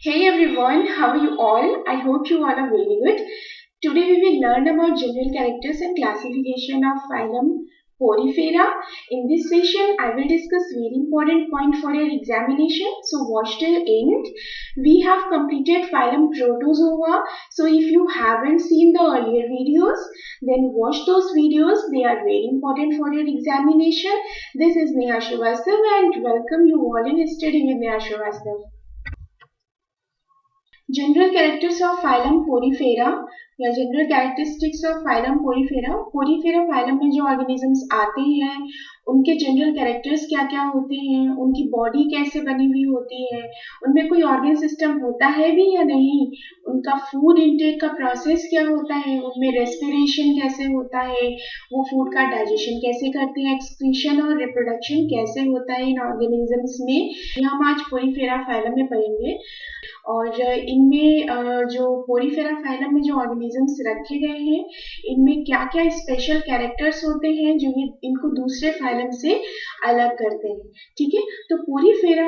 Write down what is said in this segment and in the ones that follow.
Hey everyone, how are you all? I hope you all are very good. Today we will learn about general characters and classification of phylum Porifera. In this session, I will discuss very important point for your examination. So watch till end. We have completed phylum Protozoa. So if you haven't seen the earlier videos, then watch those videos. They are very important for your examination. This is Neha Srivastava and welcome you all in Study with Neha Srivastava. General characters of phylum porifera या general characteristics of phylum porifera porifera phylum में जो organisms आते हैं उनके general characters क्या क्या होते हैं, उनकी बॉडी कैसे बनी हुई होती है, उनमें कोई ऑर्गन सिस्टम होता है भी या नहीं, उनका फूड इंटेक का प्रोसेस क्या होता है, उनमें रेस्पिरेशन कैसे होता है, वो फूड का डाइजेशन कैसे करते हैं, एक्सक्रीशन और रिप्रोडक्शन कैसे होता है इन ऑर्गेनिजम्स में, ये हम आज पोरीफेरा फाइलम में पढ़ेंगे। और इनमें जो पोरीफेरा फाइलम में जो ऑर्गेनिजम्स रखे गए हैं इनमें क्या क्या स्पेशल कैरेक्टर्स होते हैं जो ये इनको दूसरे फाइलम से अलग करते हैं। ठीक है, तो पोरीफेरा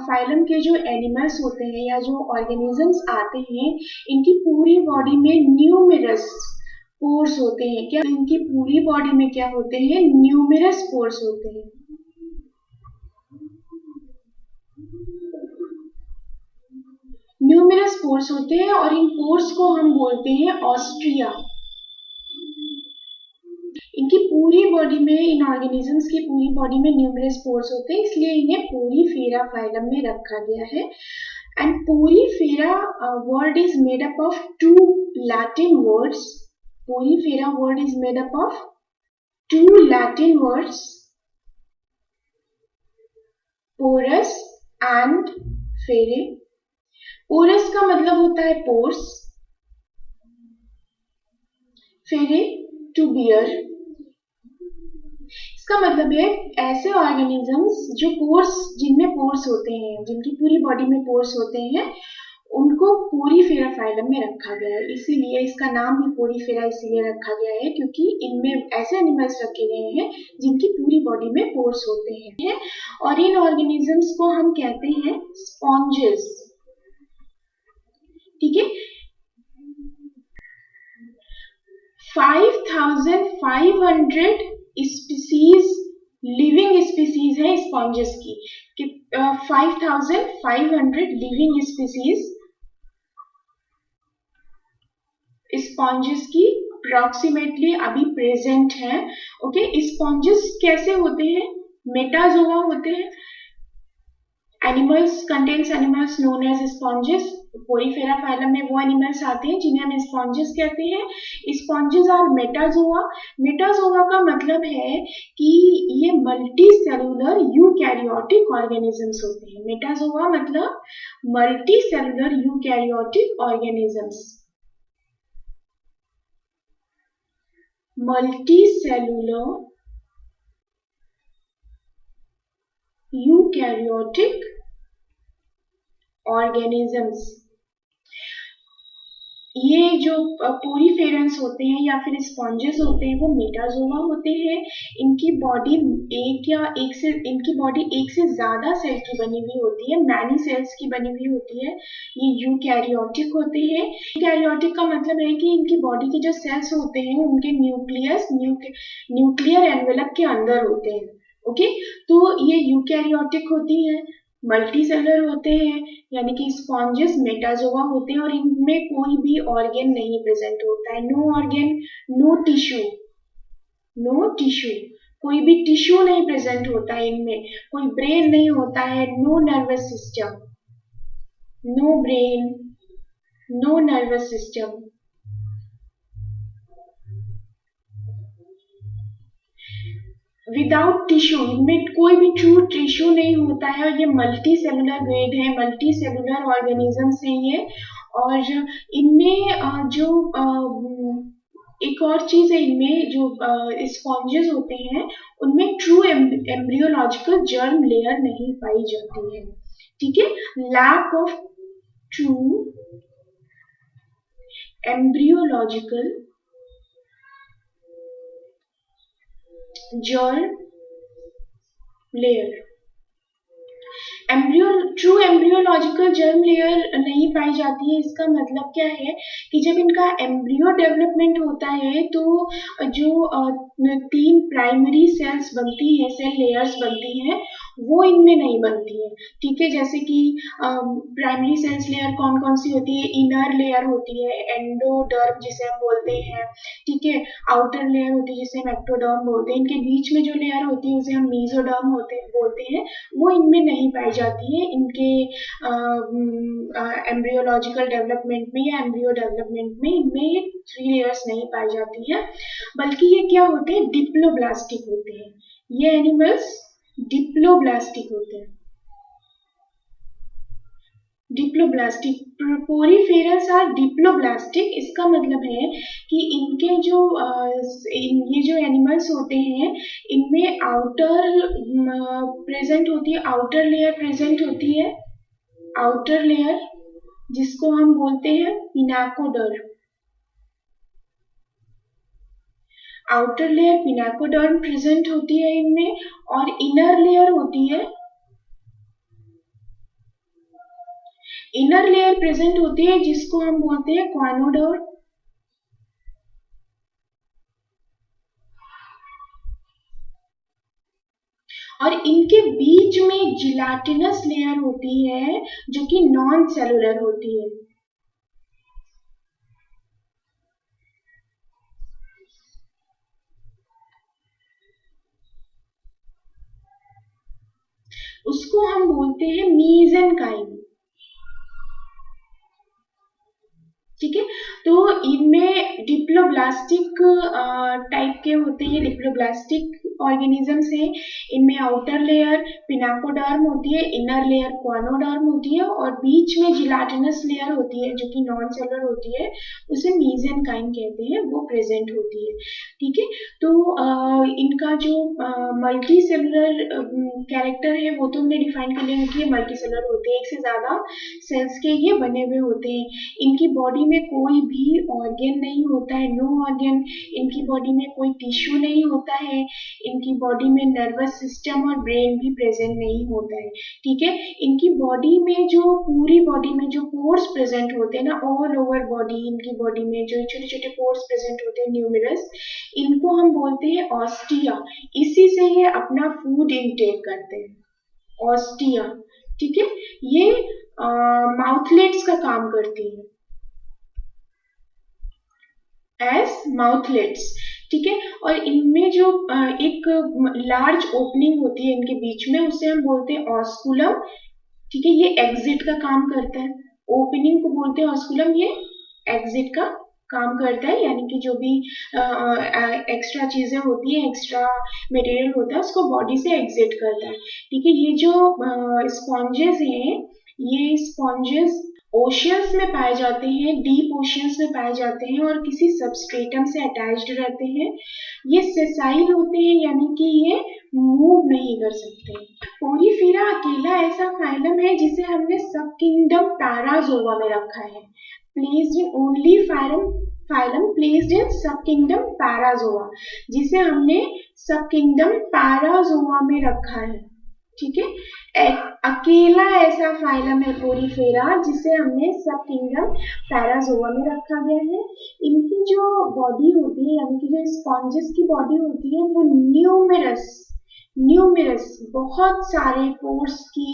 फाइलम के जो एनिमल्स होते हैं या जो ऑर्गेनिजम्स आते हैं इनकी पूरी बॉडी में न्यूमेरस पोर्स होते हैं। क्या इनकी पूरी बॉडी में क्या होते हैं? न्यूमेरस पोर्स होते हैं। न्यूमेरस पोर्स होते हैं और इन पोर्स को हम बोलते हैं ऑस्ट्रिया। इनकी पूरी बॉडी में, इन ऑर्गेनिजम्स की पूरी बॉडी में न्यूमेरस पोर्स होते हैं, इसलिए इन्हें पोरीफेरा फाइलम में रखा गया है। And Porifera word is made up of two Latin words. Porifera word is made up of two Latin words, porus and fere. पोरस का मतलब होता है पोर्स, फेरे टू बियर। इसका मतलब है ऐसे ऑर्गेनिजम्स जो पोर्स, जिनमें पोर्स होते हैं, जिनकी पूरी बॉडी में पोर्स होते हैं, उनको पोरीफेरा फाइलम में रखा गया है। इसीलिए इसका नाम भी पोरीफेरा इसीलिए रखा गया है क्योंकि इनमें ऐसे एनिमल्स रखे गए हैं जिनकी पूरी बॉडी में पोर्स होते हैं। और इन ऑर्गेनिजम्स को हम कहते हैं स्पॉन्जेस। ठीक है, 5500 स्पीसीज, लिविंग स्पीसीज है स्पॉन्जेस की। 5500 लिविंग स्पीसीज स्पॉन्जेस की अप्रोक्सीमेटली अभी प्रेजेंट है। ओके, स्पॉन्जेस कैसे होते हैं? मेटाजोआ होते हैं। Animals contains animals known as sponges. Porifera phylum में वो एनिमल्स आते हैं जिन्हें हम स्पॉन्जेस कहते हैं। Sponges are Metazoa. मेटाजोआ का मतलब है कि ये मल्टी सेलुलर यूकैरियोटिक ऑर्गेनिजम्स होते हैं। मेटाजोआ मतलब multi cellular eukaryotic organisms. Multi cellular eukaryotic organisms. ये जो पोरीफेरंस होते हैं या फिर स्पॉन्जेस होते हैं वो मेटाजोआ होते हैं। इनकी बॉडी एक से ज्यादा सेल की बनी हुई होती है, मैनी सेल्स की बनी हुई होती है। ये यूकैरियोटिक होते हैं। यूकैरियोटिक का मतलब है कि इनकी बॉडी के जो सेल्स होते हैं उनके न्यूक्लियर एनवेलप के अंदर होते हैं। ओके, तो ये यूकैरियोटिक होती है, मल्टी सेलुलर होते हैं, यानी कि स्पॉन्जेस मेटाजोआ होते हैं और इनमें कोई भी ऑर्गन नहीं प्रेजेंट होता है। No organ, no tissue, no tissue, कोई भी टिश्यू नहीं प्रेजेंट होता है इनमें। कोई ब्रेन नहीं होता है, no nervous system, no brain, no nervous system. Without tissue, इनमें कोई भी ट्रू टिश्यू नहीं होता है और ये मल्टी सेलुलर ग्रेड है, मल्टी सेलुलर ऑर्गेनिजम्स हैं ये। और इनमें जो एक और चीज है, इनमें जो स्पॉन्जेस होते हैं उनमें ट्रू एम्ब्रियोलॉजिकल जर्म लेयर नहीं पाई जाती है। ठीक है, lack of true embryological germ layer. Embryo true embryological germ layer नहीं पाई जाती है। इसका मतलब क्या है कि जब इनका एम्ब्रियो डेवलपमेंट होता है तो जो 3 प्राइमरी सेल्स बनती हैं, सेल लेयर्स बनती हैं, वो इनमें नहीं बनती है। ठीक है, जैसे कि प्राइमरी सेल्स लेयर कौन कौन सी होती है? इनर लेयर होती है, एंडोडर्म जिसे हम बोलते हैं। ठीक है, आउटर लेयर होती है जिसे हम एक्टोडर्म बोलते हैं। इनके बीच में जो लेयर होती है उसे हम मीजोडर्म बोलते हैं। वो इनमें नहीं पाई जाती है, इनके एम्ब्रियोलॉजिकल डेवलपमेंट में या एम्ब्रियो डेवलपमेंट में इनमें ये 3 लेयर्स नहीं पाई जाती है, बल्कि ये क्या होते हैं? डिप्लोब्लास्टिक होते हैं। ये एनिमल्स डिप्लोब्लास्टिक होते हैं। Diploblastic, poriferans are diploblastic. इसका मतलब है कि इनके जो ये जो एनिमल्स होते हैं, इनमें आउटर प्रेजेंट होती है, आउटर लेयर प्रेजेंट होती है, आउटर लेयर जिसको हम बोलते हैं पिनाकोडर्म। आउटर लेयर पिनाकोडर्म प्रेजेंट होती है इनमें, और इनर लेयर होती है, इनर लेयर प्रेजेंट होती है जिसको हम बोलते हैं क्वानोडर्म। और इनके बीच में जिलाटिनस लेयर होती है जो कि नॉन सेलुलर होती है। उसको हम बोलते हैं मीजेनकाइम। ठीक है, तो इनमें डिप्लोब्लास्टिक टाइप के होते हैं, डिप्लोब्लास्टिक ऑर्गेनिजम्स हैं। इनमें आउटर लेयर पिनाकोडर्म होती है, इनर लेयर क्वानोडर्म होती है, और बीच में जिलाटिनस लेयर होती है जो कि नॉन सेलुलर होती है, उसे मीजेनकाइम कहते हैं, वो प्रेजेंट होती है। ठीक है, तो इनका जो मल्टी सेलुलर कैरेक्टर है वो तो हमने डिफाइन कर लिया कि ये मल्टी सेलुलर होते हैं, एक से ज्यादा सेल्स के ये बने हुए होते हैं। इनकी बॉडी में कोई भी ऑर्गन नहीं होता है, नो ऑर्गन। इनकी बॉडी में कोई टिश्यू नहीं होता है, इनकी बॉडी में नर्वस सिस्टम और ब्रेन भी प्रेजेंट नहीं होता है। ठीक है, इनकी बॉडी में जो पूरी बॉडी में जो पोर्स प्रेजेंट होते हैं ना, ऑल ओवर बॉडी, इनकी बॉडी में जो छोटे छोटे पोर्स प्रेजेंट होते हैं न्यूमरस, इनको हम बोलते हैं ऑस्टिया। इसी से ये अपना फूड इनटेक करते हैं, ऑस्टिया। ठीक है, ये माउथलेट्स का काम करती है, एज माउथलेट्स। ठीक है, और इनमें जो एक लार्ज ओपनिंग होती है इनके बीच में, उसे हम बोलते हैं ऑस्कुलम। ठीक है, ये एग्जिट का काम करता है, ओपनिंग को बोलते हैं ऑस्कुलम, ये एग्जिट का काम करता है, यानी कि जो भी एक्स्ट्रा चीजें होती है, एक्स्ट्रा मटेरियल होता है, उसको बॉडी से एग्जिट करता है। ठीक है, ये जो स्पॉन्जेस हैं, ये स्पॉन्जेस ओशियंस में पाए जाते हैं, डीप ओशियंस में पाए जाते हैं, और किसी सबस्ट्रेटम से अटैच्ड रहते हैं। ये सेसाइल होते हैं, यानी कि ये मूव नहीं कर सकते। पोरीफेरा अकेला ऐसा फाइलम है जिसे हमने सब किंगडम पैराजोआ में रखा है। Placed in only phylum placed in सब किंगडम पैराजोआ, जिसे हमने सब किंगडम पैराजोआ में रखा है। ठीक है, अकेला ऐसा फाइलम है पोरीफेरा जिसे हमने सब किंगडम पैराजोआ में रखा गया है। इनकी जो बॉडी होती है, यानी कि जो स्पॉन्जेस की बॉडी होती है, वो न्यूमेरस बहुत सारे पोर्स की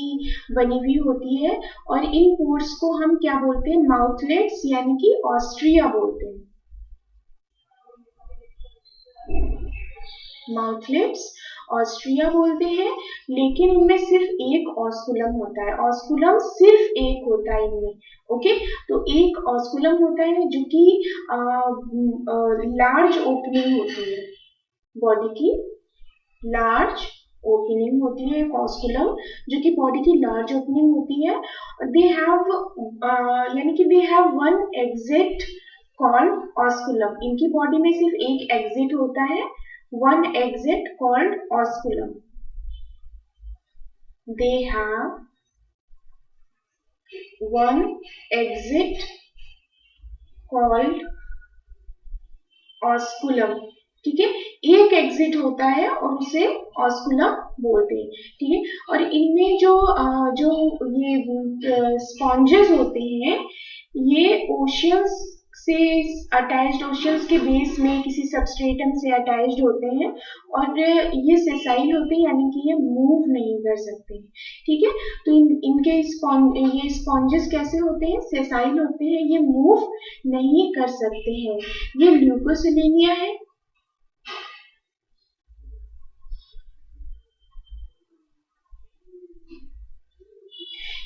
बनी हुई होती है, और इन पोर्स को हम क्या बोलते हैं? माउथलेट्स, यानी कि ऑस्ट्रिया बोलते हैं। माउथलेट्स ऑस्ट्रिया बोलते हैं, लेकिन इनमें सिर्फ एक ऑस्कुलम होता है। ऑस्कुलम सिर्फ एक होता है इनमें। ओके, तो एक ऑस्कुलम होता है जो कि लार्ज ओपनिंग होती है, बॉडी की लार्ज ओपनिंग होती है, एक ऑस्कुलम जो कि बॉडी की लार्ज ओपनिंग होती है। दे हैव यानी कि they have one exit called osculum. इनकी बॉडी में सिर्फ एक एग्जिट होता है, one exit called osculum. They have one exit called osculum. ठीक है, एक एग्जिट होता है और उसे ऑस्कुलम बोलते हैं, ठीक है। और इनमें जो ये स्पॉन्जेस होते हैं, ये ओशियंस से अटैच्ड, ओशियंस के बेस में किसी सबस्ट्रेटम से अटैच्ड होते हैं, और ये सेसाइल होते हैं, यानी कि ये मूव नहीं कर सकते, ठीक है। तो इनके ये स्पॉन्जेस कैसे होते हैं, सेसाइल होते हैं, ये मूव नहीं कर सकते हैं। ये ल्यूकोसिलेनिया है।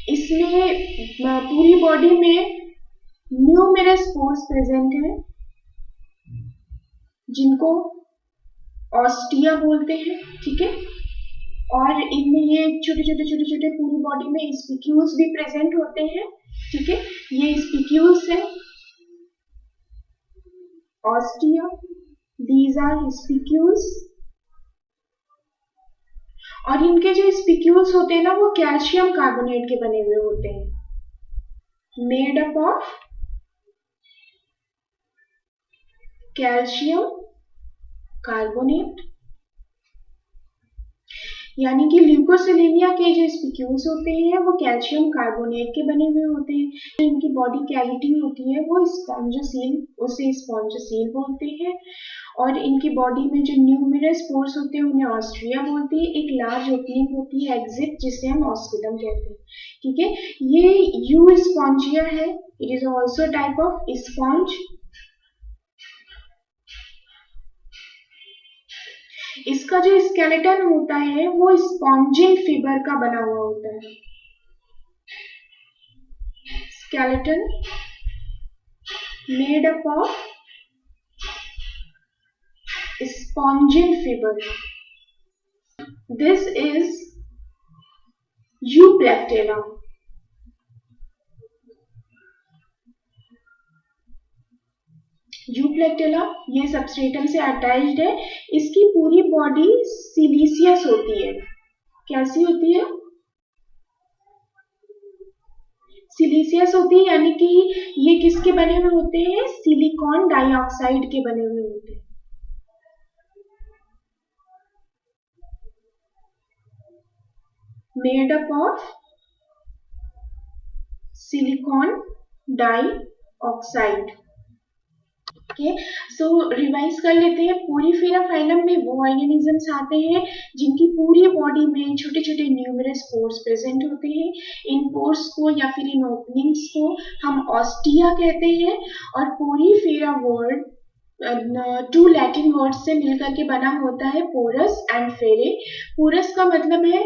इसमें पूरी बॉडी में न्यूमेरस पोर्स प्रेजेंट है, जिनको ऑस्टिया बोलते हैं, ठीक है। और इनमें ये छोटे छोटे पूरी बॉडी में स्पिक्यूल्स भी प्रेजेंट होते हैं, ठीक है। ये स्पिक्यूल्स है, ऑस्टिया, दीज आर स्पिक्यूल्स। और इनके जो स्पिक्यूल्स होते हैं ना, वो कैल्शियम कार्बोनेट के बने हुए होते हैं, made up of calcium carbonate. यानी कि ल्यूकोसिलेनिया के जो स्पिक्यूल्स होते हैं वो कैल्शियम कार्बोनेट के बने हुए होते हैं। जो इनकी बॉडी कैविटी होती है वो स्पॉन्जोसील, उसे स्पॉन्जोसील बोलते हैं। और इनकी बॉडी में जो न्यूमेरस पोर्स होते हैं उन्हें ऑस्ट्रिया बोलते हैं। एक लार्ज ओपनिंग होती है, एग्जिट, जिसे हम ऑस्कुलम कहते हैं, ठीक है। ये यू स्पॉन्जिया है, it is also type of sponge. इसका जो स्केलेटन होता है वो स्पॉन्जिंग फिबर का बना हुआ होता है। Skeleton made up of sponging fibre. This is Euplectella. Euplectella ये सबस्ट्रेटम से अटैच्ड है। इसकी पूरी बॉडी सिलीसियस होती है। कैसी होती है? सिलीसियस होती है, यानी कि ये किसके बने हुए होते हैं, सिलिकॉन डाइऑक्साइड के बने हुए होते हैं। Made up of silicon dioxide. Okay, so revise कर लेते हैं। पोरीफेरा फाइलम में वो ऑर्गेनिजम्स आते हैं जिनकी पूरी बॉडी में छोटे छोटे न्यूमरस पोर्स प्रेजेंट होते हैं। इन पोर्स को या फिर इन ओपनिंग्स को हम ऑस्टिया कहते हैं। और पोरीफेरा वर्ड 2 लैटिन वर्ड्स से मिलकर के बना होता है, पोरस एंड फेरे। पोरस का मतलब है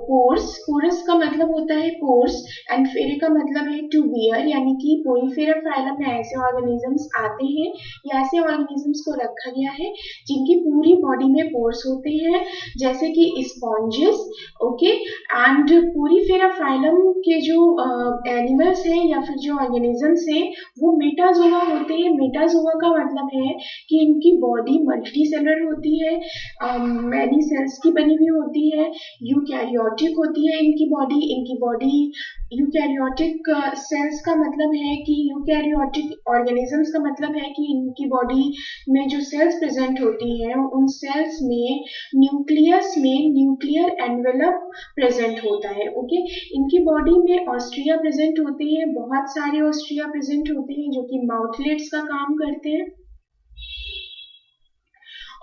पोर्स, पोरस का मतलब होता है पोर्स, एंड फेरे का मतलब है टू बियर। यानी कि पोरीफेरा फाइलम में ऐसे ऑर्गेनिजम्स आते हैं या ऐसे ऑर्गेनिजम्स को रखा गया है जिनकी पूरी बॉडी में पोर्स होते हैं, जैसे कि sponges, okay. And Porifera phylum के जो एनिमल्स हैं या फिर जो ऑर्गेनिजम्स हैं वो मेटाजोआ होते हैं। मेटाजोआ का मतलब है कि इनकी बॉडी मल्टी सेलर होती है, मैनी सेल्स की बनी हुई होती है, यूकैरियोटिक होती है इनकी बॉडी यूकैरियोटिक सेल्स का मतलब है कि यूकैरियोटिक ऑर्गेनिजम्स का मतलब है कि इनकी बॉडी में जो सेल्स प्रेजेंट होती हैं उन सेल्स में न्यूक्लियस में न्यूक्लियर एनवेलप प्रेजेंट होता है, ओके। इनकी बॉडी में ऑस्ट्रिया प्रेजेंट होती है, बहुत सारे ऑस्ट्रिया प्रेजेंट होते हैं जो कि माउथलेट्स का काम करते हैं।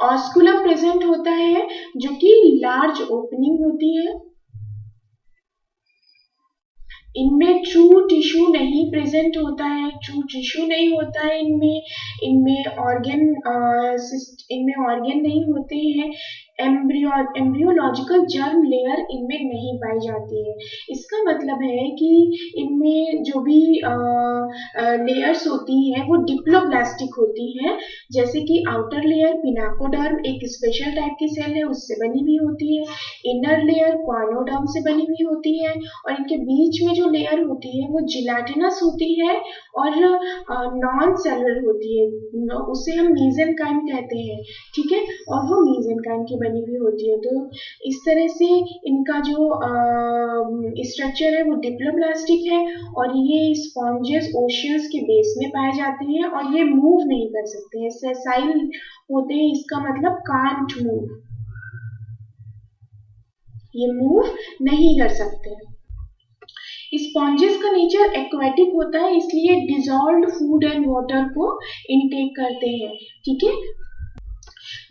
ऑस्कुलम प्रेजेंट होता है जो कि लार्ज ओपनिंग होती है। इनमें ट्रू टिश्यू नहीं प्रेजेंट होता है, ट्रू टिश्यू नहीं होता है इनमें। इनमें ऑर्गन नहीं होते हैं। एम्ब्रियोलॉजिकल जर्म लेयर इनमें नहीं पाई जाती है। इसका मतलब है कि इनमें जो भी लेयर्स होती हैं वो डिप्लोब्लास्टिक होती हैं, जैसे कि आउटर लेयर पिनाकोडर्म एक स्पेशल टाइप की सेल है उससे बनी हुई होती है, इनर लेयर क्वानोडर्म से बनी हुई होती है, और इनके बीच में जो लेयर होती है वो जिलेटिनस होती है और नॉन सेलुलर होती है, उसे हम मीजेनकाइम कहते हैं, ठीक है। और वो मीजेनकाइम की बनी हुई होती है। तो इस तरह से इनका जो स्ट्रक्चर है वो डिप्लोब्लास्टिक है, और ये स्पॉन्जेस ओशियंस के बेस में पाए जाते हैं और ये मूव नहीं कर सकते हैं, सेसाइल होते हैं। इसका मतलब कांट मूव। ये मूव नहीं कर सकते। स्पॉन्जेस का नेचर एक्वेटिक होता है, इसलिए डिजॉल्व्ड फूड एंड वाटर को इनटेक करते हैं। ठीक है,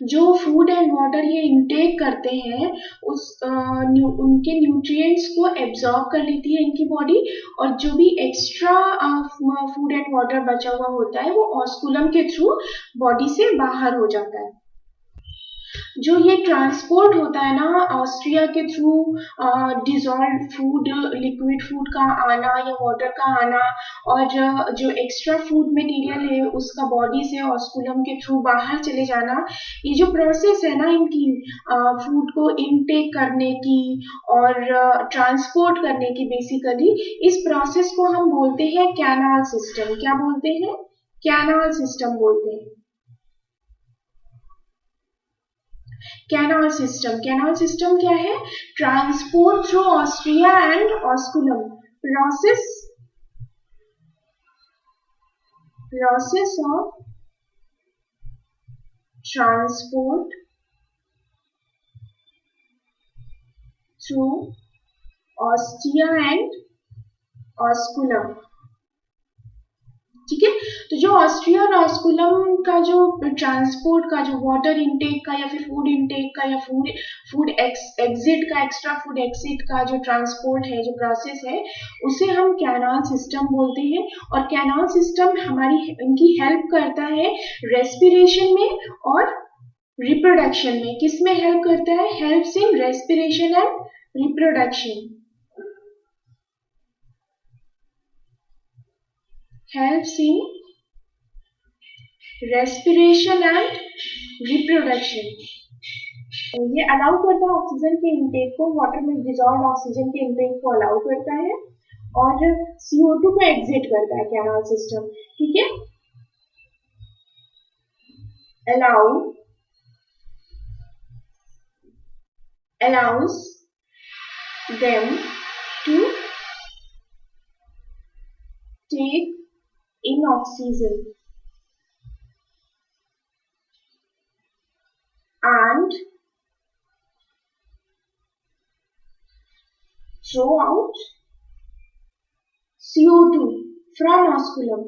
जो फूड एंड वाटर ये इनटेक करते हैं उनके न्यूट्रिएंट्स को एब्जॉर्ब कर लेती है इनकी बॉडी, और जो भी एक्स्ट्रा फूड एंड वाटर बचा हुआ होता है वो ऑस्कुलम के थ्रू बॉडी से बाहर हो जाता है। जो ये ट्रांसपोर्ट होता है ना ऑस्ट्रिया के through, dissolve food, liquid food का आना या वाटर का आना, और जो एक्स्ट्रा फूड मटेरियल है उसका बॉडी से ऑस्कुलम के थ्रू बाहर चले जाना, ये जो प्रोसेस है ना इनकी फूड को इनटेक करने की और ट्रांसपोर्ट करने की, बेसिकली इस प्रोसेस को हम बोलते हैं कैनाल सिस्टम। क्या बोलते हैं? कैनाल सिस्टम बोलते हैं। कैनाल सिस्टम, कैनाल सिस्टम क्या है? Transport through Austria and osculum, process of transport through Austria and osculum. ठीक है, तो जो ऑस्ट्रिया और ऑस्कुलम का जो ट्रांसपोर्ट का, जो वाटर इनटेक का या फिर फूड इनटेक का या फूड एग्जिट का, एक्स्ट्रा फूड एग्जिट का जो ट्रांसपोर्ट है, जो प्रोसेस है, उसे हम कैनाल सिस्टम बोलते हैं। और कैनाल सिस्टम इनकी हेल्प करता है रेस्पिरेशन में और रिप्रोडक्शन में। किस में हेल्प करता है? Helps in respiration and reproduction. helps in respiration and reproduction। ये अलाउ करता है ऑक्सीजन के इनटेक को, वाटर में डिजॉल्व ऑक्सीजन के इनटेक को अलाउ करता है, और CO2 को एग्जिट करता है कैनाल सिस्टम। ठीक है, allows them to take in oxygen and throw out CO2 from osculum।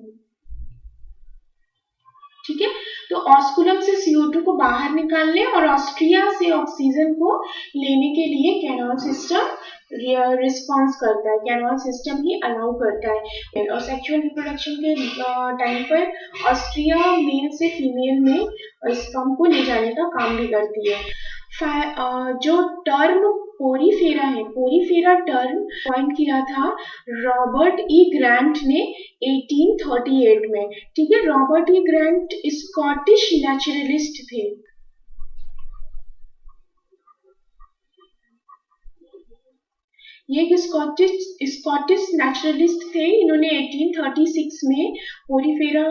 ठीक है, तो ऑस्कुलम से CO2 को बाहर निकालने और ऑस्ट्रिया से ऑक्सीजन को लेने के लिए कैनाल सिस्टम रिस्पॉन्स करता है, कैनाल सिस्टम ही अलाउ करता है। और सेक्सुअल रिप्रोडक्शन के टाइम पर ऑस्ट्रिया मेल से फीमेल में स्पर्म को ले जाने का काम भी करती है। जो टर्म पोरीफेरा है, पोरीफेरा टर्म कॉइन किया था रॉबर्ट ई ग्रांट ने 1838 में। ठीक है, Robert E grant Scottish naturalist थे। ये एक स्कॉटिश नेचुरलिस्ट थे। इन्होंने 1836 में पोरीफेरा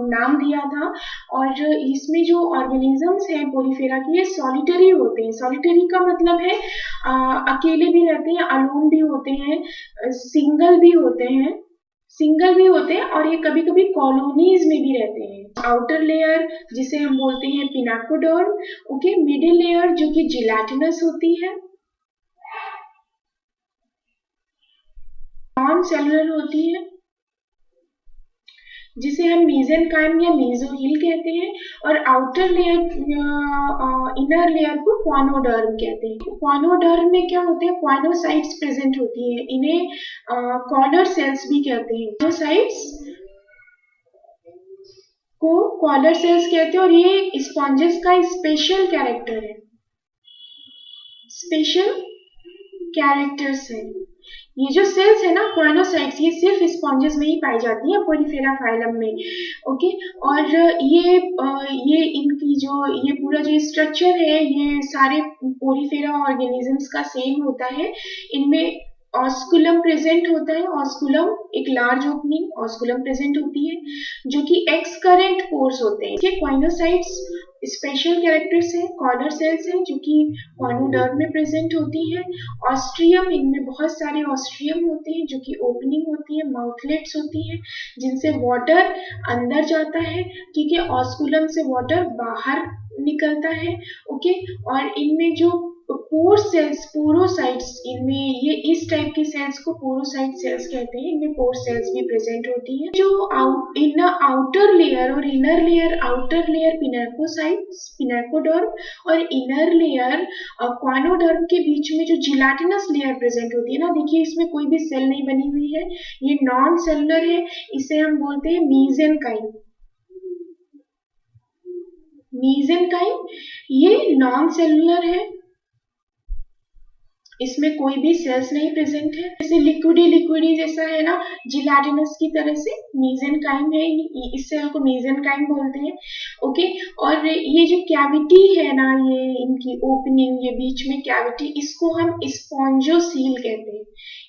नाम दिया था, और इसमें जो ऑर्गेनिजम्स हैं पोरीफेरा के, ये सॉलिटरी होते हैं। सॉलिटरी का मतलब है अकेले भी रहते हैं, अलोन भी होते हैं, सिंगल भी होते हैं, और ये कभी कभी कॉलोनीज में भी रहते हैं। आउटर लेयर जिसे हम बोलते हैं पिनाकोडर्म, ओके, मिडिल लेयर जो कि जिलेटिनस होती है, नॉन सेलुलर होती है, जिसे हम मेसेनकाइम या मेसोहिल कहते हैं, और आउटर लेयर, इनर लेयर को क्वानोडर्म कहते हैं। क्वानोडर्म में क्या होते हैं? क्वानोसाइट्स प्रेजेंट होती है, इन्हें कॉलर सेल्स भी कहते हैं। क्वानोसाइट्स को कॉलर सेल्स कहते हैं, और ये स्पॉन्जेस का स्पेशल कैरेक्टर है, स्पेशल कैरेक्टर्स है। ये जो सेल्स है ना क्वानोसाइट्स, ये सिर्फ स्पॉन्जेस में ही पाई जाती है पोरीफेरा फाइलम में, ओके। और ये इनकी जो ये पूरा जो स्ट्रक्चर है, ये सारे पोरीफेरा ऑर्गेनिजम्स का सेम होता है। इनमें ऑस्कुलम प्रेजेंट होता है, ऑस्कुलम एक लार्ज ओपनिंग ऑस्कुलम प्रेजेंट होती है, जो कि एक्सकरेंट पोर्स होते हैं। क्वाइनोसाइट्स स्पेशल कैरेक्टर्स हैं, कॉलर सेल्स हैं जो कि क्वानोडर्म में प्रेजेंट होती है। ऑस्ट्रियम, इनमें बहुत सारे ऑस्ट्रियम होते हैं जो कि ओपनिंग होती है, माउथलेट्स होती हैं जिनसे वाटर अंदर जाता है, ठीक है, ऑस्कुलम से वाटर बाहर निकलता है, ओके। और इनमें जो पोर सेल्स, पोरोसाइट्स, इनमें ये इस टाइप के सेल्स को पोरोसाइट सेल्स कहते हैं। इनमें पोर सेल्स भी प्रेजेंट होती है। जो आउटर लेयर और inner layer, outer layer pinacocytes, pinacoderm, और इनर लेयर क्वानोडर्म के बीच में जो जिलाटिनस लेयर प्रेजेंट होती है ना, देखिए इसमें कोई भी सेल नहीं बनी हुई है, ये नॉन सेलुलर है, इसे हम बोलते हैं मीजेनकाइम। मीजेनकाइम ये नॉन सेलुलर है, इसमें कोई भी सेल्स नहीं प्रेजेंट है। जैसे लिक्विडी जैसा है ना, जिलाटिनस की तरह से मीजेनकाइम है, इस सेल को मीजेनकाइम बोलते हैं। ओके, और ये जो कैविटी है ना, ये इनकी ओपनिंग, ये बीच में कैविटी, इसको हम स्पॉन्जोसील कहते हैं।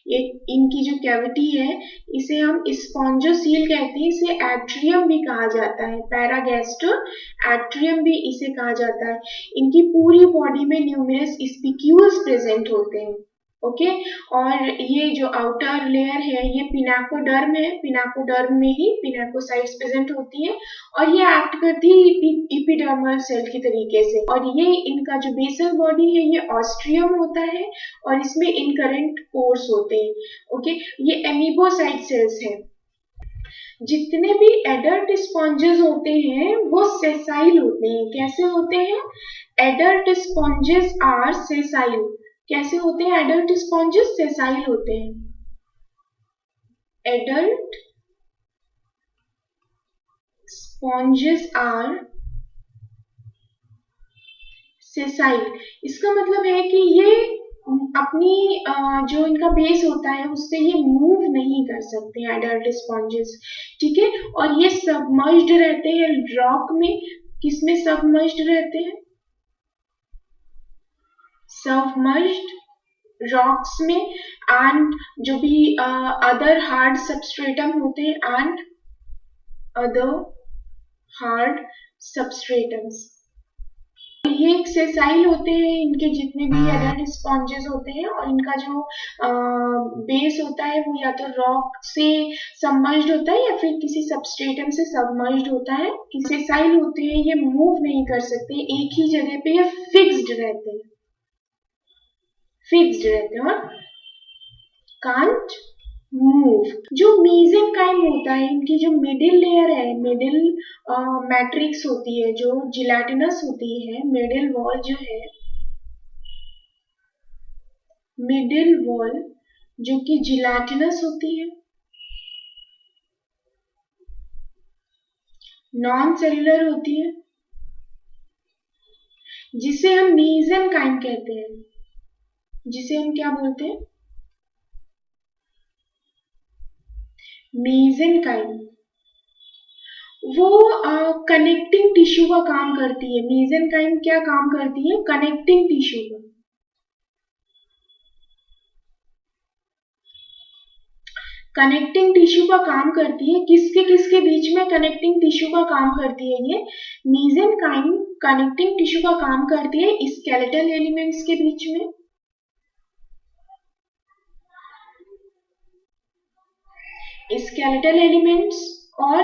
ये इनकी जो कैविटी है इसे हम स्पॉन्जोसील कहते हैं। इसे एट्रियम भी कहा जाता है, पैरागैस्टर एट्रियम भी इसे कहा जाता है। इनकी पूरी बॉडी में न्यूमरस स्पिक्यूल्स प्रेजेंट होते हैं। ओके, और ये जो आउटर लेयर है ये पिनाकोडर्म है, पिनाकोडर्म में ही पिनाकोसाइट्स प्रेजेंट होती है, और ये एक्ट करती है एपिडर्मल सेल की तरीके से। और ये इनका जो बेसल बॉडी है ये ऑस्ट्रियम होता है, और इसमें इनकरेंट पोर्स होते हैं। ओके, ये एमीबोसाइट सेल्स हैं। जितने भी एडल्ट स्पॉन्जेस होते हैं वो सेसाइल होते हैं। कैसे होते हैं? Adult sponges are sessile. कैसे होते हैं एडल्ट स्पॉन्जेस? सेसाइल होते हैं। Adult sponges are sessile. इसका मतलब है कि ये अपनी जो इनका बेस होता है उससे ये मूव नहीं कर सकते एडल्ट स्पॉन्जेस। ठीक है, और ये सबमर्ज्ड रहते हैं रॉक में। किसमें सबमर्ज्ड रहते हैं? सबमर्ज्ड रॉक्स में, एंड जो भी अदर हार्ड सबस्ट्रेटम होते हैं, एंड अदर हार्ड सबस्ट्रेटम्स। ये एक सेसाइल होते हैं, इनके जितने भी एडल्ट स्पॉन्जेस होते हैं, और इनका जो बेस होता है वो या तो रॉक से सबमर्ज्ड होता है या फिर किसी सबस्ट्रेटम से सबमर्ज्ड होता है। सेसाइल होते हैं, ये मूव नहीं कर सकते, एक ही जगह पे ये फिक्स्ड रहते हैं, और कांट मूव। जो मीजेनकाइम होता है, इनकी जो मिडिल लेयर है, मिडिल मैट्रिक्स होती है जो जिलाटिनस होती है, मिडिल वॉल जो है, मिडिल वॉल जो कि जिलाटिनस होती है, नॉन सेलुलर होती है, जिसे हम मीजेनकाइम कहते हैं। जिसे हम क्या बोलते हैं? मीजेनकाइम। वो कनेक्टिंग टिश्यू का काम करती है। मीजेनकाइम क्या काम करती है? कनेक्टिंग टिश्यू का। कनेक्टिंग टिश्यू का काम करती है। किसके किसके बीच में कनेक्टिंग टिश्यू का काम करती है? ये मीजेनकाइम कनेक्टिंग टिश्यू का काम करती है स्केलेटल एलिमेंट्स के बीच में, स्केलेटल एलिमेंट्स और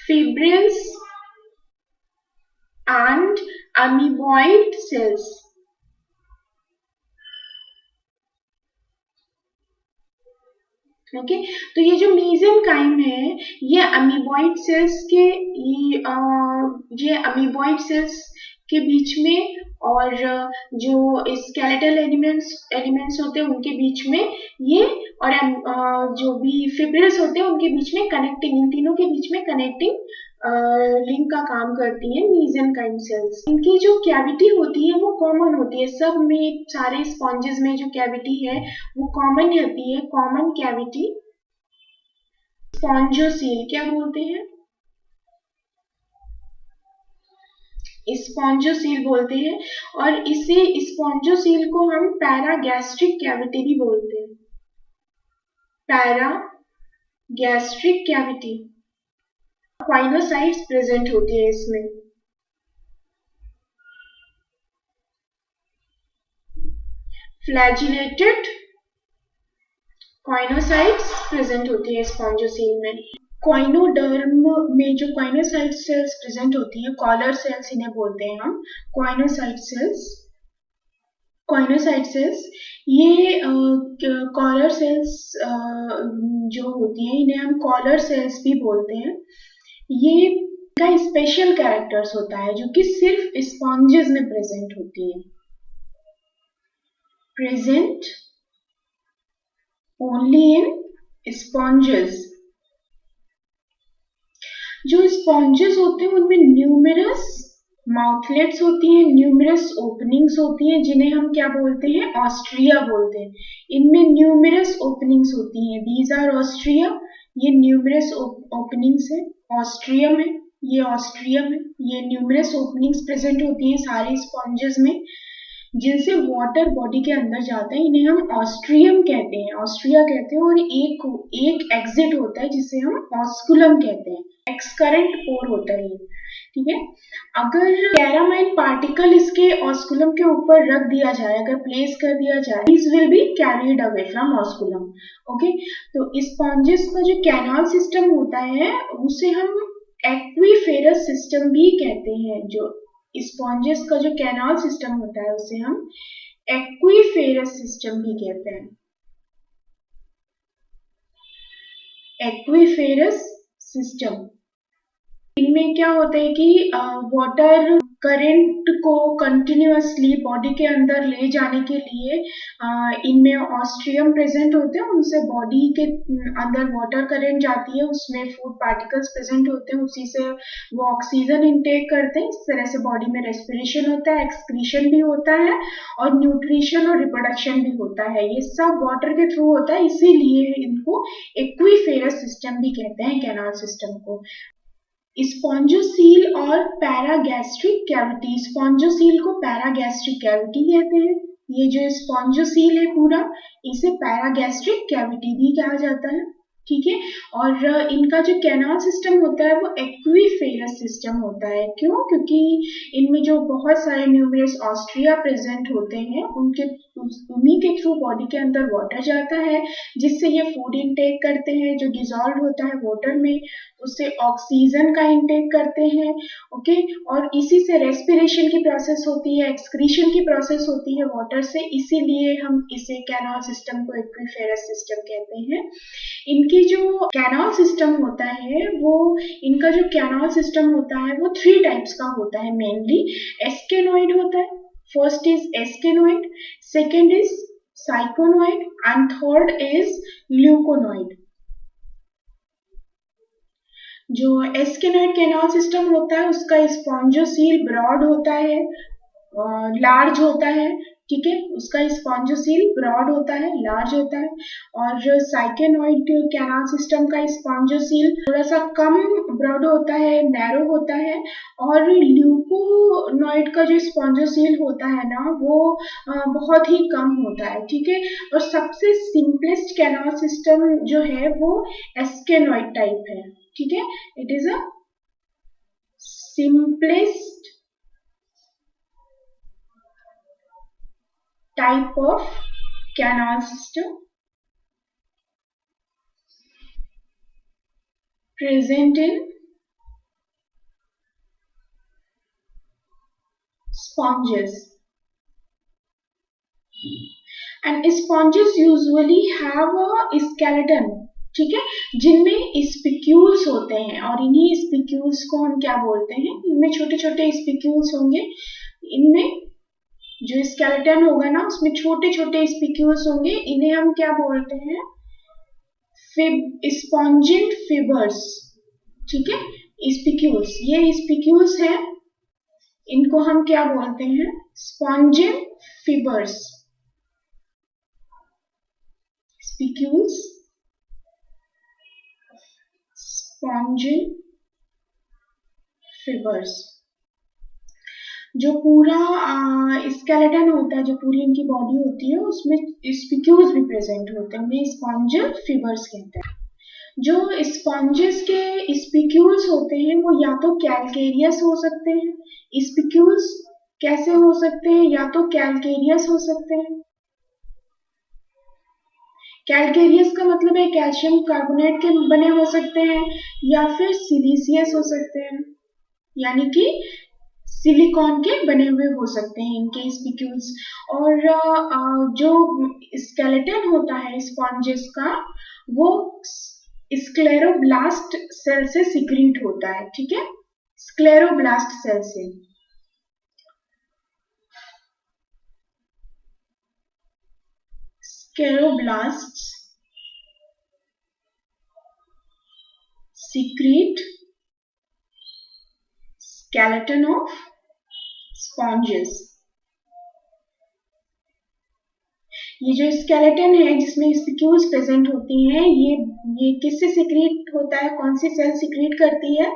fibrils and amoeboid cells. Okay, तो ये जो मीजेनकाइम है ये अमीबॉइड सेल्स के ये अमीबॉइड सेल्स के बीच में, और जो स्केलेटल एलिमेंट्स होते हैं उनके बीच में ये, और जो भी फिब्रिल्स होते हैं उनके बीच में कनेक्टिंग, इन तीनों के बीच में कनेक्टिंग लिंक का काम करती है मीजेनकाइम सेल्स। इनकी जो कैविटी होती है वो कॉमन होती है, सब में, सारे स्पॉन्जेस में जो कैविटी है वो कॉमन होती है, कॉमन कैविटी। स्पॉन्जोसील क्या बोलते हैं? स्पॉन्जोसील बोलते हैं, और इसे स्पॉन्जोसील को हम पैरागैस्ट्रिक कैविटी भी बोलते हैं। Paragastric cavity. क्वाइनोसाइट्स प्रेजेंट होती है इसमें। फ्लैजिलेटेड क्वाइनोसाइट्स प्रेजेंट होती है स्पॉन्जोसील में। क्वाइनोडर्म में जो क्वाइनोसाइट सेल्स प्रेजेंट होती हैं, कॉलर सेल्स इन्हें बोलते हैं हम, क्वाइनोसाइट सेल्स, ये कॉलर सेल्स जो होती हैं इन्हें हम कॉलर सेल्स भी बोलते हैं। ये का स्पेशल कैरेक्टर्स होता है जो कि सिर्फ स्पॉन्जेस में प्रेजेंट होती है, प्रेजेंट ओनली इन स्पॉन्जेस। जो स्पॉन्जेस होते हैं उनमें न्यूमरस माउथलेट्स होती हैं, न्यूमरस ओपनिंग्स होती हैं, जिन्हें हम क्या बोलते हैं, ऑस्ट्रिया बोलते हैं। इनमें न्यूमरस ओपनिंग्स होती हैं, दीज आर ऑस्ट्रिया, ये न्यूमरस ओपनिंग्स है, ऑस्ट्रियम है, ये ऑस्ट्रियम है, ये न्यूमरस ओपनिंग्स प्रेजेंट होती हैं सारे स्पॉन्जेस में, जिनसे वाटर बॉडी के अंदर जाता है, इन्हें हम ऑस्ट्रियम कहते हैं, ऑस्ट्रिया कहते हैं। और एक एग्जिट होता है जिसे हम ऑस्कुलम कहते हैं, एक्सकरेंट पोर होता है ये, ठीक है। अगर कैरामाइन पार्टिकल इसके ऑस्कुलम के ऊपर रख दिया जाए, अगर प्लेस कर दिया जाए, this will be carried away from osculum, okay. तो स्पॉन्जेस का जो कैनाल सिस्टम होता है उसे हम एक्वीफेरस सिस्टम भी कहते हैं। जो स्पॉन्जेस का जो कैनाल सिस्टम होता है उसे हम एक्वीफेरस सिस्टम भी कहते हैं, एक्वीफेरस सिस्टम। इनमें क्या होता है कि वाटर करंट को कंटिन्यूअसली बॉडी के अंदर ले जाने के लिए इनमें ऑस्ट्रियम प्रेजेंट होते हैं, उनसे बॉडी के अंदर वाटर करंट जाती है, उसमें फूड पार्टिकल्स प्रेजेंट होते हैं, उसी से वो ऑक्सीजन इनटेक करते हैं। इस तरह से बॉडी में रेस्पिरेशन होता है, एक्सक्रीशन भी होता है और न्यूट्रिशन और रिप्रोडक्शन भी होता है। ये सब वाटर के थ्रू होता है, इसीलिए इनको एक्वीफेरस सिस्टम भी कहते हैं, कैनाल सिस्टम को। स्पॉन्जोसील और पैरागैस्ट्रिक कैविटी, स्पॉन्जोसील को पैरागैस्ट्रिक कैविटी कहते हैं। ये जो स्पॉन्जोसील है पूरा, इसे पैरागैस्ट्रिक कैविटी भी कहा जाता है, ठीक है। और इनका जो कैनाल सिस्टम होता है वो एक्वीफेरस सिस्टम होता है। क्यों? क्योंकि इनमें जो बहुत सारे न्यूमरस ऑस्ट्रिया प्रेजेंट होते हैं, उन्हीं के थ्रू बॉडी के अंदर वाटर जाता है, जिससे ये फूड इनटेक करते हैं, जो डिजॉल्व होता है वाटर में, उससे ऑक्सीजन का इनटेक करते हैं, ओके। और इसी से रेस्पिरेशन की प्रोसेस होती है, एक्सक्रीशन की प्रोसेस होती है वाटर से, इसीलिए हम इसे कैनाल सिस्टम को एक्वीफेरस सिस्टम कहते हैं। इनकी जो कैनाल सिस्टम होता है इनका जो कैनाल सिस्टम होता है वो 3 टाइप्स का होता है मेनली। एस्केनोइड होता है, first is asconoid, second is syconoid and third is leuconoid. जो एस्केनोइड कैनाल सिस्टम होता है उसका स्पॉन्जोसील ब्रॉड होता है, लार्ज होता है, ठीक है, उसका स्पॉन्जोसील ब्रॉड होता है, लार्ज होता है। और जो साइकेनोइड कैनाल सिस्टम का स्पॉन्जोसील थोड़ा सा कम ब्रॉड होता है, नैरो होता है। और ल्यूकोनोइड का जो स्पॉन्जोसील होता है ना वो बहुत ही कम होता है, ठीक है। और सबसे सिंपलेस्ट कैनाल सिस्टम जो है वो एस्केनोइड टाइप है, ठीक है। It is a simplest type of canal system present in sponges, and sponges usually have a skeleton, ठीक है, जिनमें स्पिक्यूल्स होते हैं। और इन्हीं स्पिक्यूल्स को हम क्या बोलते हैं, इनमें छोटे छोटे स्पिक्यूल्स होंगे, इनमें जो स्केलेटन होगा ना उसमें छोटे छोटे स्पिक्यूल्स होंगे, इन्हें हम क्या बोलते हैं, स्पॉन्जिन फिबर्स, ठीक है। स्पिक्यूल्स, ये स्पिक्यूल्स हैं, इनको हम क्या बोलते हैं, स्पॉन्जिन फिबर्स, स्पिक्यूल्स, स्पॉन्जिन फिबर्स। जो पूरा स्केलेटन होता है, जो पूरी इनकी बॉडी होती है, उसमें स्पिक्यूल्स भी प्रेजेंट होते हैं, उन्हें स्पॉन्जिन फिबर्स कहते हैं। जो स्पॉन्जेस के स्पिक्यूल्स होते हैं वो या तो कैलकेरियस हो सकते हैं, स्पिक्यूल्स कैसे हो सकते हैं, या तो कैलकेरियस हो सकते हैं, कैलकेरियस का मतलब है कैल्शियम कार्बोनेट के बने हो सकते हैं या फिर सिलिशियस हो सकते हैं, यानी कि सिलिकॉन के बने हुए हो सकते हैं इनके स्पिक्यूल्स। और जो स्केलेटन होता है स्पॉन्जेस का वो स्क्लेरोब्लास्ट सेल से सिक्रीट होता है, ठीक है, स्क्लेरोब्लास्ट सेल से। Scleroblasts secrete skeleton of sponges। ये जो स्केलेटन है जिसमें स्पिक्यूल्स प्रेजेंट होती हैं, ये किससे सिक्रीट होता है, कौन सी सेल सिक्रीट करती है,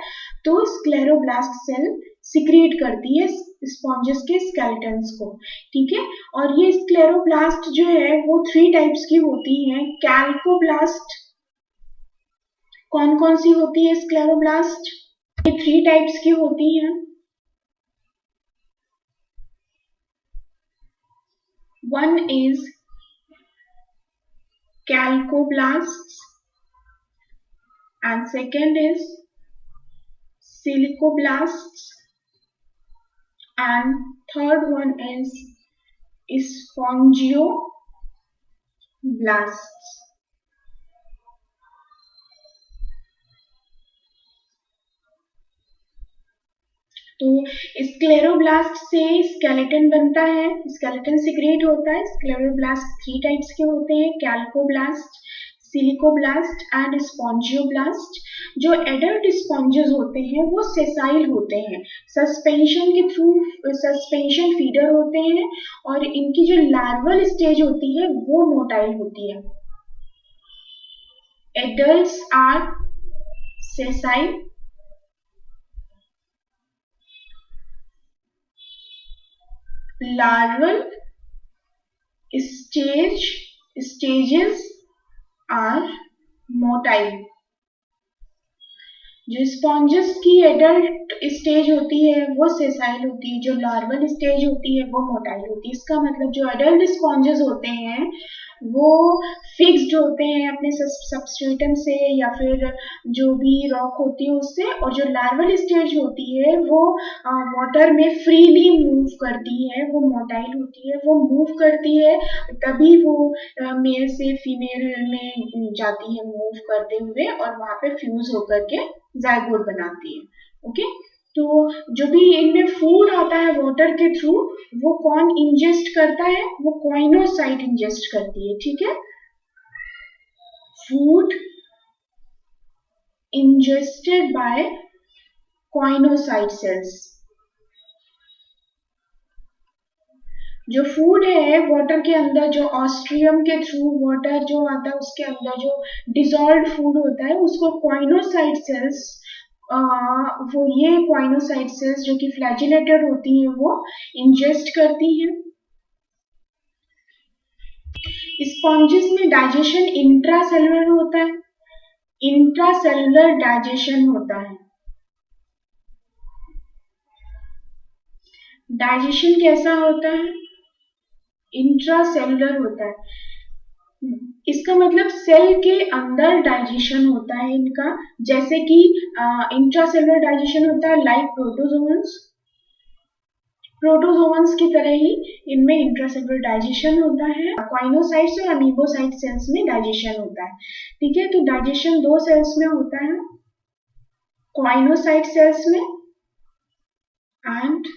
तो स्क्लेरोब्लास्ट सेल सिक्रीट करती है स्पॉन्जेस के स्केलेटन्स को, ठीक है। और ये स्क्लेरोब्लास्ट जो है वो 3 टाइप्स की होती हैं। कैल्कोब्लास्ट, कौन कौन सी होती है स्क्लेरोब्लास्ट, ये 3 टाइप्स की होती हैं। One is calcoblasts and second is silicoblasts and third one is spongioblasts। तो स्क्लेरोब्लास्ट से स्केलेटन बनता है, स्केलेटन सिक्रेट होता है। स्क्लेरोब्लास्ट 3 टाइप्स के होते हैं, कैल्कोब्लास्ट, सिलिकोब्लास्ट एंड स्पॉन्जियोब्लास्ट। जो एडल्ट स्पॉन्जेस होते हैं वो सेसाइल होते हैं, सस्पेंशन के थ्रू सस्पेंशन फीडर होते हैं, और इनकी जो लार्वल स्टेज होती है वो मोटाइल होती है। Adults are sessile, larval stages are motile। जो स्पॉन्जेस की एडल्ट स्टेज होती है वो सेसाइल होती है, जो लार्वल स्टेज होती है वो मोटाइल होती है। इसका मतलब जो एडल्ट स्पॉन्जेस होते हैं वो फिक्स्ड होते हैं अपने सबस्ट्रेटम से या फिर जो भी रॉक होती है उससे, और जो लार्वल स्टेज होती है वो वाटर में फ्रीली मूव करती है, वो मोटाइल होती है, वो मूव करती है तभी वो मेल से फीमेल में जाती है मूव करते हुए, और वहां पे फ्यूज होकर के जाइगोट बनाती है। ओके, तो जो भी इनमें फूड आता है वाटर के थ्रू वो कौन इंजेस्ट करता है, वो कॉइनोसाइट इंजेस्ट करती है, ठीक है। Food ingested by choanocyte cells. जो फूड है वाटर के अंदर, जो ऑस्ट्रियम के थ्रू वाटर जो आता है उसके अंदर जो डिजॉल्व फूड होता है उसको कॉइनोसाइट सेल्स, वो ये कॉइनोसाइट सेल्स जो कि फ्लैजिलेटेड होती हैं वो इंजेस्ट करती हैं। स्पॉन्जेस में डाइजेशन इंट्रासेलुलर होता है, इंट्रासेलुलर डाइजेशन होता है। डाइजेशन कैसा होता है, इंट्रासेलुलर होता है। इसका मतलब सेल के अंदर डाइजेशन होता है इनका, जैसे कि इंट्रासेलुलर डाइजेशन होता है लाइक प्रोटोजोअन्स की तरह ही इनमें इंट्रासेलुलर डाइजेशन होता है। कॉइनोसाइट्स और अमीबोसाइट सेल्स में डाइजेशन होता है, ठीक है। तो डाइजेशन 2 सेल्स में होता है, कॉइनोसाइट सेल्स में एंड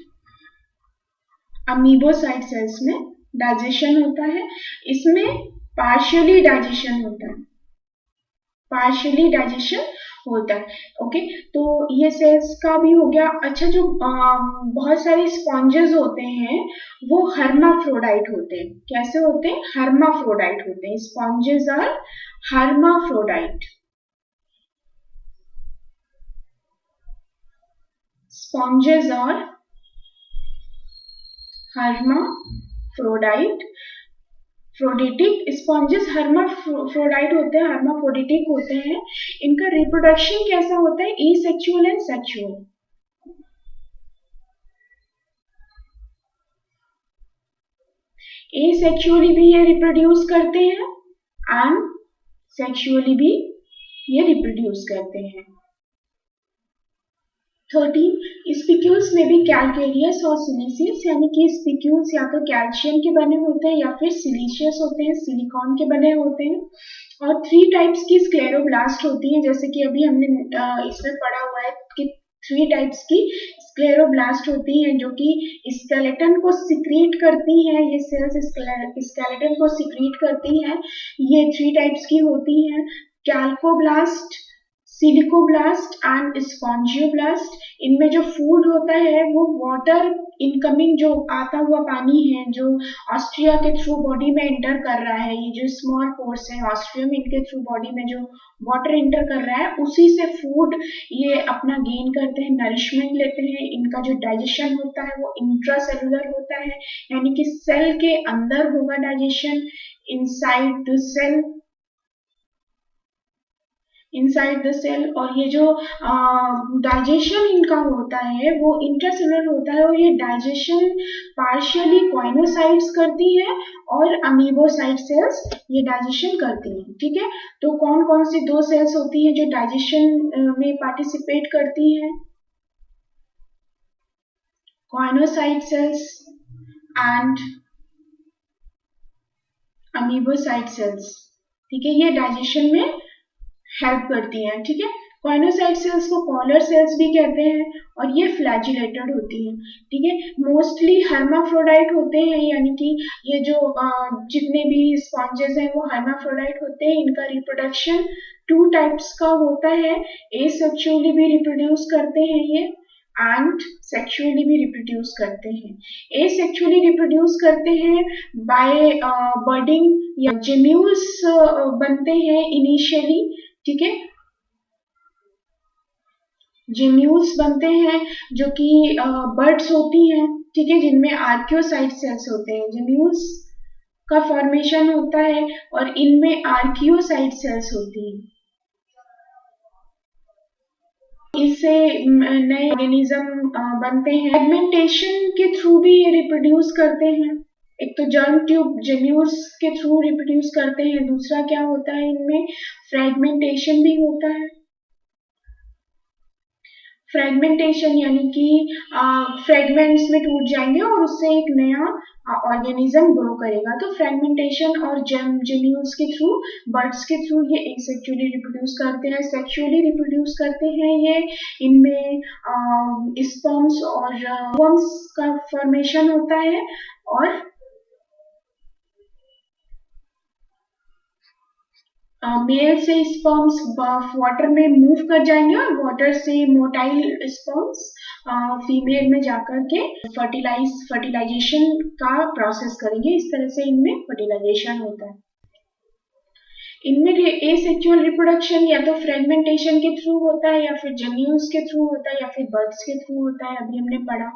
अमीबोसाइट सेल्स में डाइजेशन होता है। इसमें पार्शियली डाइजेशन होता है, पार्शियली डाइजेशन होता है। ओके, तो ये सेल्स का भी हो गया। अच्छा, जो बहुत सारे स्पॉन्जेस होते हैं वो हर्माफ्रोडाइट होते हैं। कैसे होते हैं, हर्माफ्रोडाइट होते हैं। Sponges are hermaphrodite, sponges are hermaphrodite. फ्रोडिटिक स्पॉन्जेस हर्माफ्रोडाइट होते हैं, हर्माफ्रोडिटिक होते हैं। इनका रिप्रोडक्शन कैसा होता है, एसेक्सुअल एंड सेक्सुअल। एसेक्सुअली भी ये रिप्रोड्यूस करते हैं एंड सेक्सुअली भी ये रिप्रोड्यूस करते हैं। 13 स्पिक्यूल्स में भी कैलकेरियस और सिलिशियस, यानी कि स्पिक्यूल्स या तो कैल्शियम के बने होते हैं या फिर सिलिशियस होते हैं, सिलिकॉन के बने होते हैं। और 3 टाइप्स की स्क्लेरोब्लास्ट होती हैं, जैसे कि अभी हमने इसमें पढ़ा हुआ है कि 3 टाइप्स की स्क्लेरोब्लास्ट होती हैं जो कि स्केलेटन को सिक्रीट करती हैं। ये सेल्स स्केलेटन को सिक्रीट करती हैं। ये 3 टाइप्स की होती हैं, कैल्कोब्लास्ट, सिलिकोब्लास्ट एंड स्पॉन्जियोब्लास्ट। इनमें जो फूड होता है वो वाटर इनकमिंग, जो आता हुआ पानी है जो ऑस्ट्रिया के थ्रू बॉडी में एंटर कर रहा है, ये जो स्मॉल पोर्स है ऑस्ट्रियम, इनके थ्रू बॉडी में जो वाटर एंटर कर रहा है उसी से फूड ये अपना गेन करते हैं, नरिशमेंट लेते हैं। इनका जो डाइजेशन होता है वो इंट्रासेलुलर होता है, यानी कि सेल के अंदर होगा डाइजेशन, इनसाइड द सेल। और ये जो डाइजेशन इनका होता है वो इंट्रासेलुलर होता है, और ये डाइजेशन पार्शियली कॉइनोसाइट्स करती है और अमीबोसाइट सेल्स ये डाइजेशन करती हैं। ठीक है, तो कौन कौन सी 2 सेल्स होती हैं जो डाइजेशन में पार्टिसिपेट करती हैं? कॉइनोसाइट सेल्स एंड अमीबोसाइट सेल्स। ठीक है, ये डाइजेशन में हेल्प करती हैं। ठीक है, कॉइनोसाइट सेल्स को कॉलर सेल्स भी कहते हैं और ये फ्लैजिलेटेड होती हैं। ठीक है, मोस्टली हर्माफ्रोडाइट होते हैं, यानी कि ये जो जितने भी स्पॉन्जेस हैं वो हर्माफ्रोडाइट होते हैं। इनका रिप्रोडक्शन 2 टाइप्स का होता है, एसेक्सुअली भी रिप्रोड्यूस करते हैं ये एंड सेक्सुअली भी रिप्रोड्यूस करते हैं। एसेक्सुअली रिप्रोड्यूस करते हैं बाय बर्डिंग या जेम्यूल्स बनते हैं इनिशियली। ठीक है, जेम्यूल्स बनते हैं जो कि बर्ड्स होती हैं। ठीक है, जिनमें आर्कियोसाइट सेल्स होते हैं। जेम्यूल्स का फॉर्मेशन होता है और इनमें आर्कियोसाइट सेल्स होती हैं। इससे नए ऑर्गेनिज्म बनते हैं। फ्रेगमेंटेशन के थ्रू भी ये रिप्रोड्यूस करते हैं। एक तो जर्म ट्यूब जेम्यूल्स के थ्रू रिप्रोड्यूस करते हैं, दूसरा क्या होता है इनमें फ्रेगमेंटेशन भी होता है। फ्रेगमेंटेशन यानी कि फ्रेगमेंट्स में टूट जाएंगे और उससे एक नया ऑर्गेनिज्म ग्रो करेगा। तो फ्रेगमेंटेशन और जेम्यूल्स के थ्रू, बर्ड्स के थ्रू ये एसेक्सुअली रिप्रोड्यूस करते हैं। सेक्सुअली रिप्रोड्यूस करते हैं ये, इनमें स्पर्म्स और ओवम्स का फॉर्मेशन होता है और मेल से स्पर्म्स वाटर में मूव कर जाएंगे और वाटर से मोटाइल स्पर्म्स फीमेल में जाकर के फर्टिलाइजेशन का प्रोसेस करेंगे। इस तरह से इनमें फर्टिलाइजेशन होता है। इनमें एसेक्सुअल रिप्रोडक्शन या तो फ्रेगमेंटेशन के थ्रू होता है या फिर जेम्यूल्स के थ्रू होता है या फिर बर्ड्स के थ्रू होता है। अभी हमने पढ़ा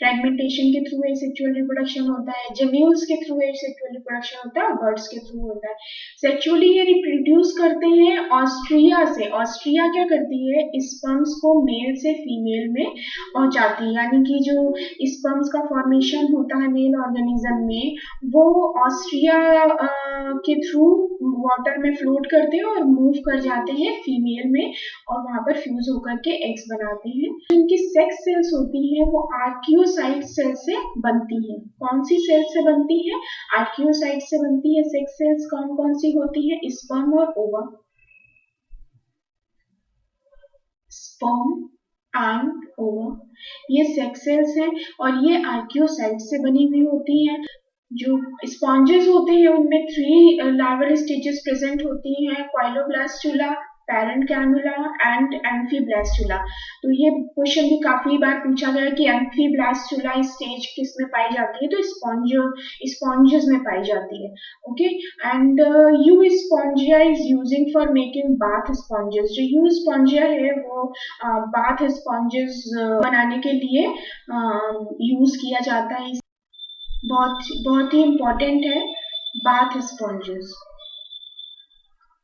फ्रेगमेंटेशन के थ्रू एसेक्सुअल रिप्रोडक्शन होता है, जेम्यूल्स के थ्रू एसेक्सुअल रिप्रोडक्शन होता है और बर्ड्स के थ्रू होता है। सेक्सुअली ये रिप्रोड्यूस करते हैं ऑस्ट्रिया से। ऑस्ट्रिया क्या करती है, स्पर्म्स को मेल से फीमेल में पहुंचाती है, यानी कि जो स्पर्म्स का फॉर्मेशन होता है मेल ऑर्गेनिज्म में वो ऑस्ट्रिया के थ्रू वाटर में फ्लोट करते हैं और मूव कर जाते हैं फीमेल में और वहां पर फ्यूज होकर के एग्स बनाते हैं। इनकी सेक्स सेल्स होती है वो आर्कियोसाइट सेल से बनती है। कौन सी सेल से बनती है? आर्कियोसाइट से बनती है। सेक्स सेल्स कौन कौन सी होती है? स्पर्म और ओवा। स्पर्म एंड ओवा ये सेक्स सेल्स हैं और ये आर्कियोसाइट से बनी हुई होती हैं। जो स्पॉन्जेस होते हैं उनमें 3 लार्वल स्टेजेस प्रेजेंट होती हैं, क्वाइलोब्लास्टुला, पैरेन्काइमुला एंड एम्फीब्लास्टुला। तो ये क्वेश्चन भी काफी बार पूछा गया कि एम्फीब्लास्टुला स्टेज किस में पाई जाती है, तो स्पॉन्जेस में पाई जाती है। Okay, and you Spongia is using for making bath sponges. जो यू स्पॉन्जिया है वो बाथ स्पॉन्जेस बनाने के लिए यूज किया जाता है। बहुत ही इम्पोर्टेंट है बाथ स्पॉन्जेस।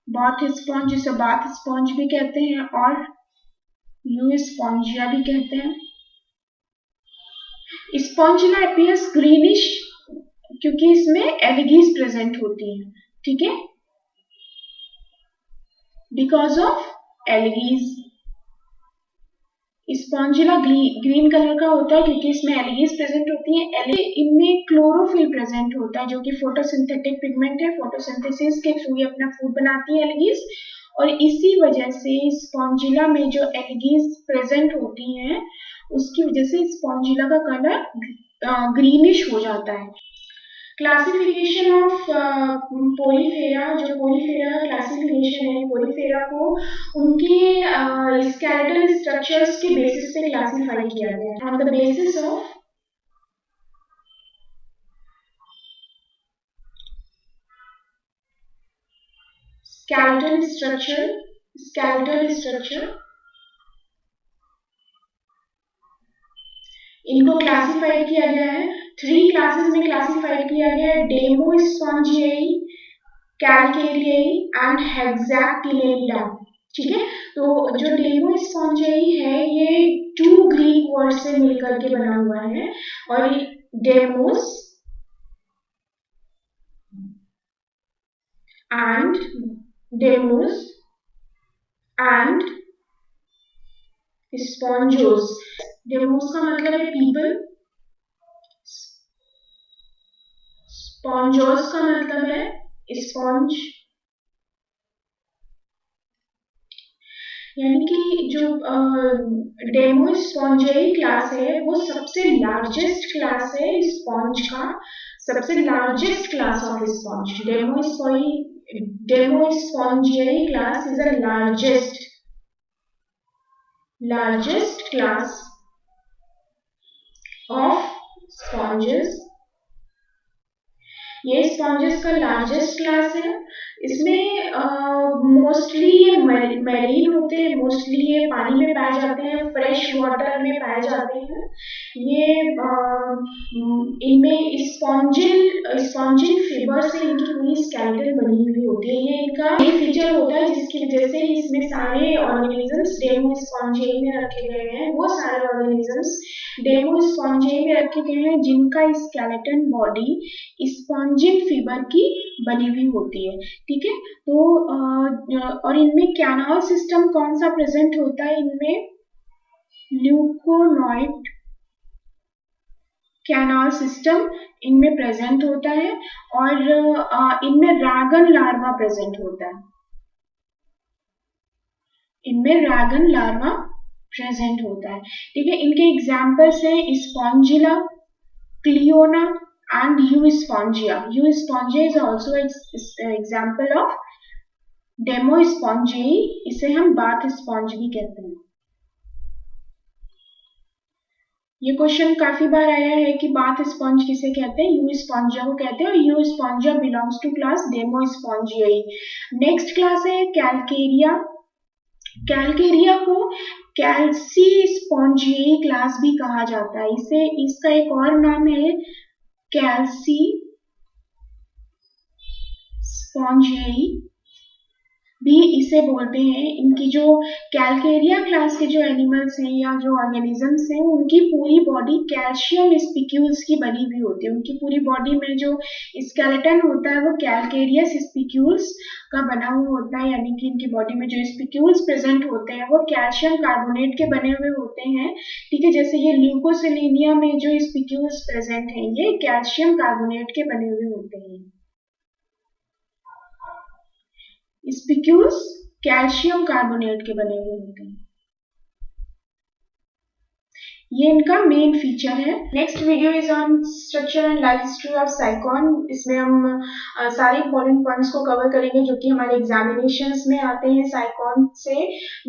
बाथ स्पॉन्ज जिसे बाथ स्पॉन्ज भी कहते हैं और यू स्पॉन्जिया भी कहते हैं। स्पॉन्जिला अपीयर्स ग्रीनिश क्योंकि इसमें एल्गीज प्रेजेंट होती हैं। ठीक है, because of algae. Spongilla green colour का होता है क्योंकि इसमें एल्गीज प्रेजेंट होती हैं। इनमें क्लोरोफिल प्रेजेंट होता है जो कि फोटोसिंथेटिक पिगमेंट है। फोटोसिंथेसिस के थ्रू ये अपना फूड बनाती है एल्गीज, और इसी वजह से स्पॉन्जिला में जो एल्गीज प्रेजेंट होती हैं उसकी वजह से स्पॉन्जिला का कलर ग्रीनिश हो जाता है। क्लासिफिकेशन ऑफ पोरीफेरा, जो पोरीफेरा क्लासिफिकेशन है, पोरीफेरा को उनके स्केलेटल स्ट्रक्चर्स के बेसिस पे क्लासिफाई किया गया है। On the basis of skeletal structure इनको क्लासिफाई किया गया है। 3 क्लासेस में क्लासिफाई किया गया है, डेमोस्पॉन्जियाई, कैलकेरियाई एंड हेक्साक्टिनेलिडा। ठीक है, तो जो डेमोस्पॉन्जियाई है ये 2 ग्रीक वर्ड से मिलकर के बना हुआ है, और डेमोस एंड स्पॉन्जोस। डेमोस का मतलब है पीपल, स्पॉन्जोस का मतलब है स्पॉन्ज। यानी कि जो डेमोस्पॉन्जियाई क्लास है वो सबसे लार्जेस्ट क्लास है स्पॉन्ज का, सबसे largest class of sponge. Demospongiae class is the largest class of sponges. ये स्पॉन्जेस का लार्जेस्ट क्लास है। इसमें मोस्टली ये मैरीन होते हैं, मोस्टली ये पानी में पाए जाते हैं, फ्रेश वाटर में पाए जाते हैं। ये इनमें स्पॉन्जिन फिबर से इनकी पूरी स्केलेटल बनी हुई होती है। ये इनका एक फीचर होता है जिसकी वजह से इसमें सारे ऑर्गेनिजम्स डेमोस्पॉन्जियाई में रखे गए हैं। वो सारे ऑर्गेनिजम्स डेमोस्पॉन्जियाई में रखे गए हैं जिनका स्केलेटन बॉडी स्पॉन्जिन फिबर की बनी हुई होती है। ठीक है, तो और इनमें कैनाल सिस्टम कौन सा प्रेजेंट होता है? इनमें ल्यूकोनॉइड कैनाल सिस्टम इनमें प्रेजेंट होता है, और इनमें रैगन लार्वा प्रेजेंट होता है। इनमें रैगन लार्वा प्रेजेंट होता है। ठीक है, इनके एग्जाम्पल्स हैं Spongilla, Cliona and Euspongia. Euspongia is also an example of Demospongiae. इसे हम बाथ स्पॉन्ज भी कहते हैं। ये क्वेश्चन काफी बार आया है कि बाथ स्पॉन्ज किसे कहते हैं? यूस्पॉन्जिया को कहते हैं, और Euspongia belongs to class Demospongiae. Next class है कैलकेरिया। कैलकेरिया को कैल्सी स्पॉन्जियाई क्लास भी कहा जाता है। इसे इसका एक और नाम है कैल्सी स्पॉन्जियाई भी इसे बोलते हैं। इनकी जो कैलकेरिया क्लास के जो एनिमल्स हैं या जो ऑर्गेनिजम्स हैं उनकी पूरी बॉडी कैल्शियम स्पिक्यूल्स की बनी हुई होती है। उनकी पूरी बॉडी में जो स्केलेटन होता है वो कैलकेरियस स्पिक्यूल्स का बना हुआ होता है, यानी कि इनकी बॉडी में जो स्पिक्यूल्स प्रेजेंट होते हैं वो कैल्शियम कार्बोनेट के बने हुए होते हैं। ठीक है, जैसे ये ल्यूकोसिलीनिया में जो स्पिक्यूल्स प्रेजेंट हैं ये कैल्शियम कार्बोनेट के बने हुए होते हैं। स्पिक्यूल्स कैल्शियम कार्बोनेट के बने हुए होते हैं। ये इनका मेन फीचर है। Next video is on structure and life history of साइकॉन। इसमें हम सारे इंपॉर्टेंट पॉइंट्स को कवर करेंगे जो कि हमारे एग्जामिनेशंस में आते हैं। साइकॉन से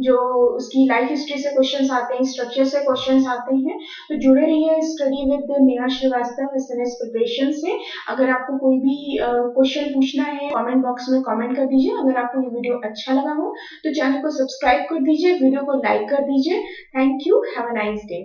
जो उसकी लाइफ हिस्ट्री से क्वेश्चंस आते हैं, स्ट्रक्चर से क्वेश्चंस आते हैं। तो जुड़े रहिए study with Neha Shrivastava SNS preparation से। अगर आपको कोई भी क्वेश्चन पूछना है कमेंट बॉक्स में कमेंट कर दीजिए। अगर आपको ये वीडियो अच्छा लगा हो तो चैनल को सब्सक्राइब कर दीजिए, वीडियो को लाइक कर दीजिए। Thank you, have a nice day.